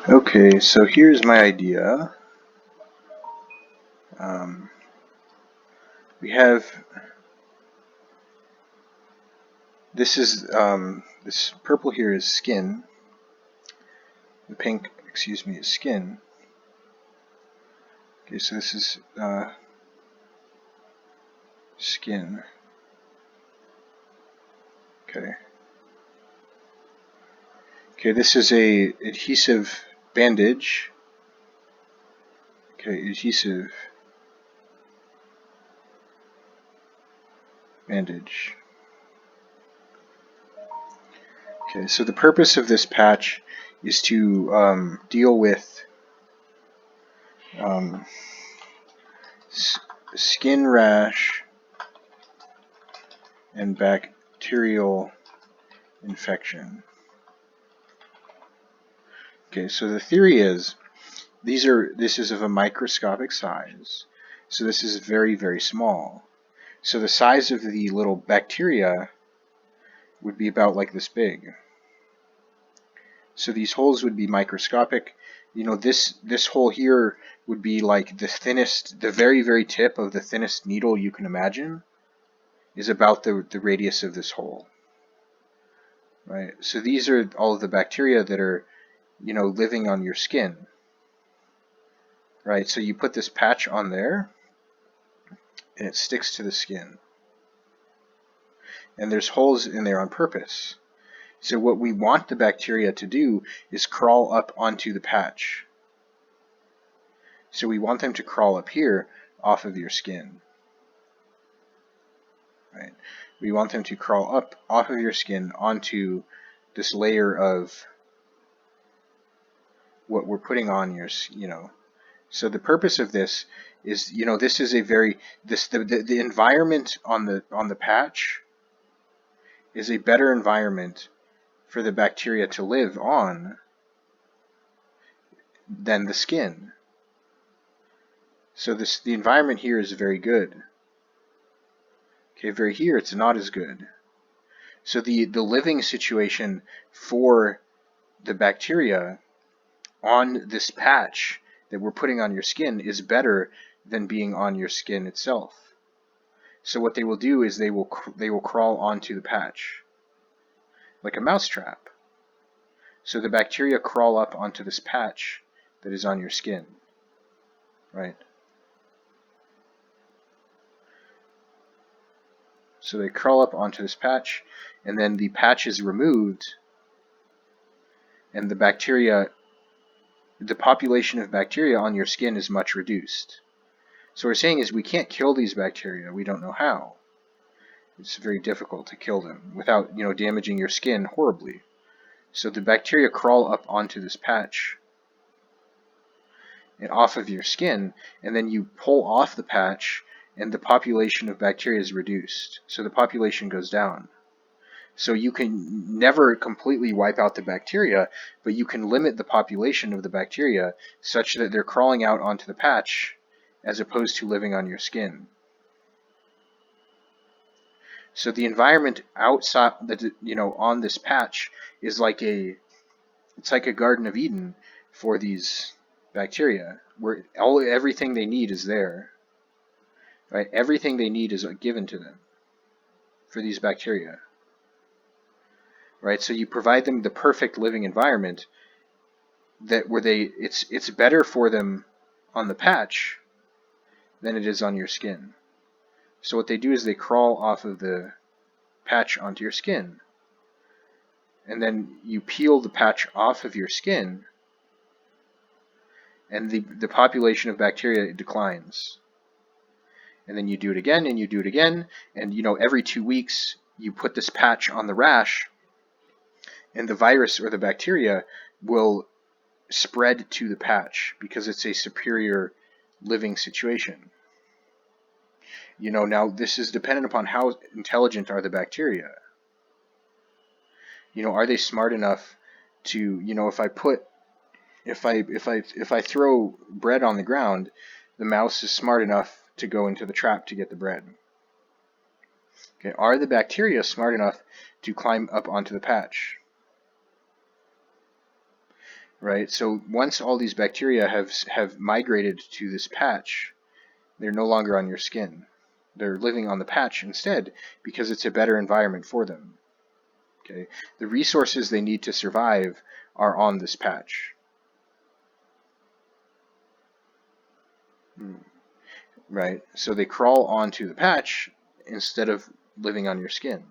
Okay, so here's my idea. We have this purple here is skin. The pink, excuse me, is skin. Okay, so this is skin. Okay. Okay, this is a adhesive bandage. Okay, adhesive bandage. Okay, so the purpose of this patch is to deal with skin rash and bacterial infection. Okay, so the theory is this is of a microscopic size. So this is very, very small. So the size of the little bacteria would be about like this big. So these holes would be microscopic. You know, this hole here would be like the thinnest, the very, very tip of the thinnest needle you can imagine is about the radius of this hole. Right? So these are all of the bacteria that are, you know, living on your skin. Right? So you put this patch on there and it sticks to the skin. And there's holes in there on purpose. So what we want the bacteria to do is crawl up onto the patch. So we want them to crawl up here off of your skin. Right? We want them to crawl up off of your skin onto this layer of what we're putting on your, you know. So the purpose of this is, you know, this is a very the environment on the patch is a better environment for the bacteria to live on than the skin. So the environment here is very good. Okay, over here it's not as good. So the living situation for the bacteria on this patch that we're putting on your skin is better than being on your skin itself. So what they will do is they will crawl onto the patch like a mousetrap. So the bacteria crawl up onto this patch that is on your skin, right? So they crawl up onto this patch, and then the patch is removed, and the population of bacteria on your skin is much reduced. So what we're saying is we can't kill these bacteria. We don't know how. It's very difficult to kill them without, you know, damaging your skin horribly. So the bacteria crawl up onto this patch and off of your skin, and then you pull off the patch, and the population of bacteria is reduced. So the population goes down. So you can never completely wipe out the bacteria, but you can limit the population of the bacteria such that they're crawling out onto the patch as opposed to living on your skin. So the environment outside, you know, on this patch is like it's like a Garden of Eden for these bacteria, where everything they need is there. Right? Everything they need is given to them for these bacteria. Right? So you provide them the perfect living environment that where it's better for them on the patch than it is on your skin. So what they do is they crawl off of the patch onto your skin. And then you peel the patch off of your skin, and the population of bacteria declines. And then you do it again, and you do it again, and, you know, every 2 weeks you put this patch on the rash, and the virus or the bacteria will spread to the patch because it's a superior living situation. You know, now this is dependent upon how intelligent are the bacteria. You know, are they smart enough to, you know, if I throw bread on the ground, the mouse is smart enough to go into the trap to get the bread. Okay, are the bacteria smart enough to climb up onto the patch? right? So once all these bacteria have migrated to this patch, they're no longer on your skin. They're living on the patch instead because it's a better environment for them. Okay, the resources they need to survive are on this patch. Right? So they crawl onto the patch instead of living on your skin.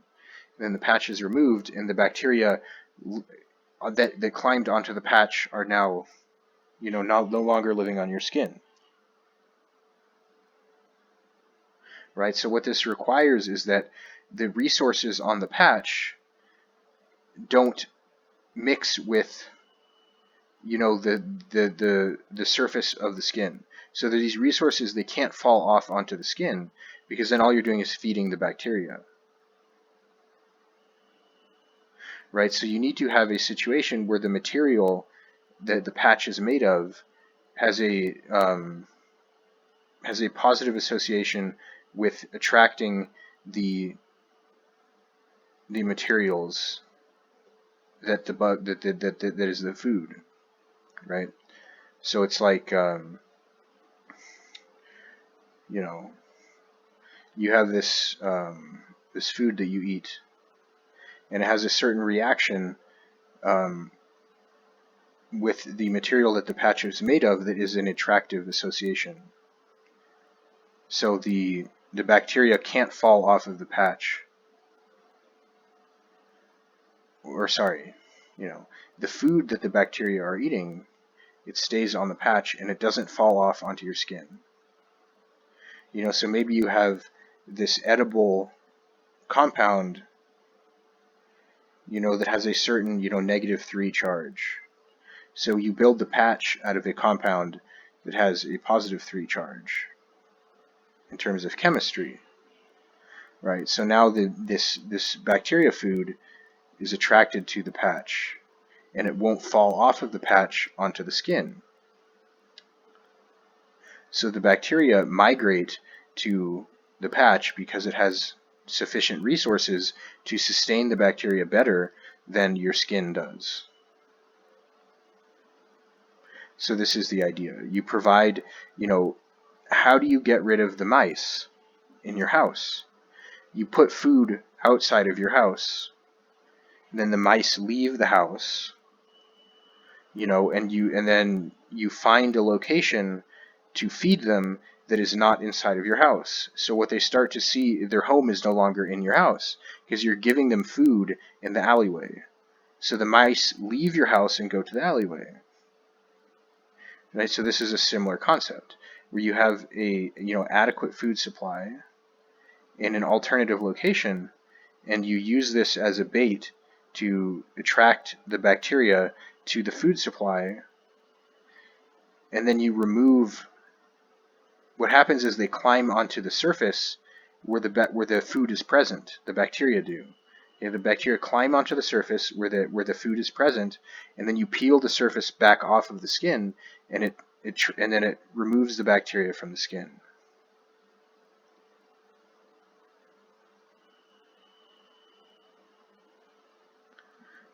Then the patch is removed, and the bacteria that climbed onto the patch are now, no longer living on your skin. Right? So what this requires is that the resources on the patch don't mix with, the surface of the skin. So that these resources, they can't fall off onto the skin, because then all you're doing is feeding the bacteria. Right? So you need to have a situation where the material that the patch is made of has a positive association with attracting the materials that the bug that is the food, right? So it's like you have this this food that you eat, and it has a certain reaction with the material that the patch is made of that is an attractive association. So the bacteria can't fall off of the patch. Or sorry, the food that the bacteria are eating, it stays on the patch and it doesn't fall off onto your skin. So maybe you have this edible compound, that has a certain, -3 charge. So you build the patch out of a compound that has a +3 charge in terms of chemistry, right? So now this bacteria food is attracted to the patch, and it won't fall off of the patch onto the skin. So the bacteria migrate to the patch because it has sufficient resources to sustain the bacteria better than your skin does. So this is the idea. You provide, how do you get rid of the mice in your house? You put food outside of your house. Then the mice leave the house, and then you find a location to feed them that is not inside of your house. So what they start to see, their home is no longer in your house because you're giving them food in the alleyway. So the mice leave your house and go to the alleyway. Right? So this is a similar concept where you have a adequate food supply in an alternative location, and you use this as a bait to attract the bacteria to the food supply, and then you remove. What happens is they climb onto the surface where the food is present. The bacteria do. The bacteria climb onto the surface where the food is present, and then you peel the surface back off of the skin, and then it removes the bacteria from the skin.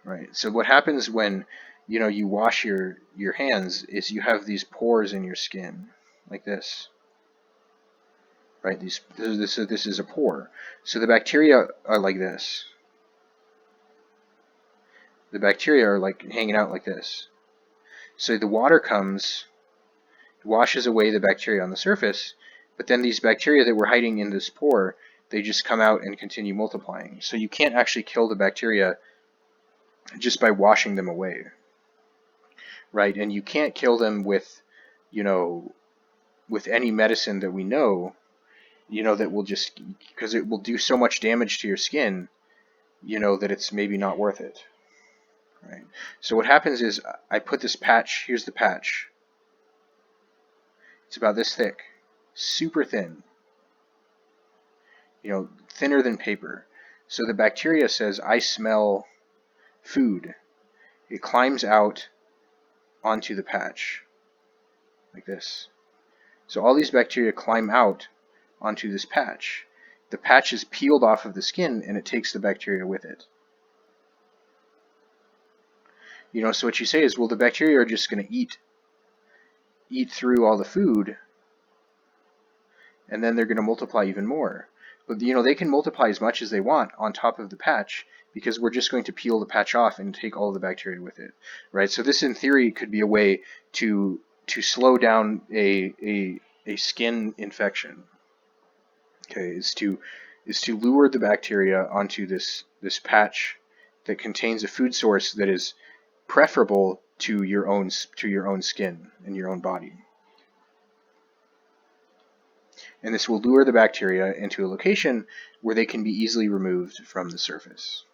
Right. So what happens when you wash your hands is you have these pores in your skin like this. Right. This is a pore. So the bacteria are like this. The bacteria are like hanging out like this. So the water comes, washes away the bacteria on the surface, but then these bacteria that were hiding in this pore, they just come out and continue multiplying. So you can't actually kill the bacteria just by washing them away. Right? And you can't kill them with, with any medicine that we know, that will just, because it will do so much damage to your skin, that it's maybe not worth it. Right. So what happens is I put this patch, here's the patch. It's about this thick, super thin, thinner than paper. So the bacteria says, I smell food. It climbs out onto the patch, like this. So all these bacteria climb out onto this patch. The patch is peeled off of the skin, and it takes the bacteria with it. So what you say is, well, the bacteria are just going to eat through all the food, and then they're going to multiply even more. But they can multiply as much as they want on top of the patch, because we're just going to peel the patch off and take all the bacteria with it, right? So this, in theory, could be a way to slow down a skin infection. Okay, is to lure the bacteria onto this patch that contains a food source that is preferable to your own skin and your own body. And this will lure the bacteria into a location where they can be easily removed from the surface.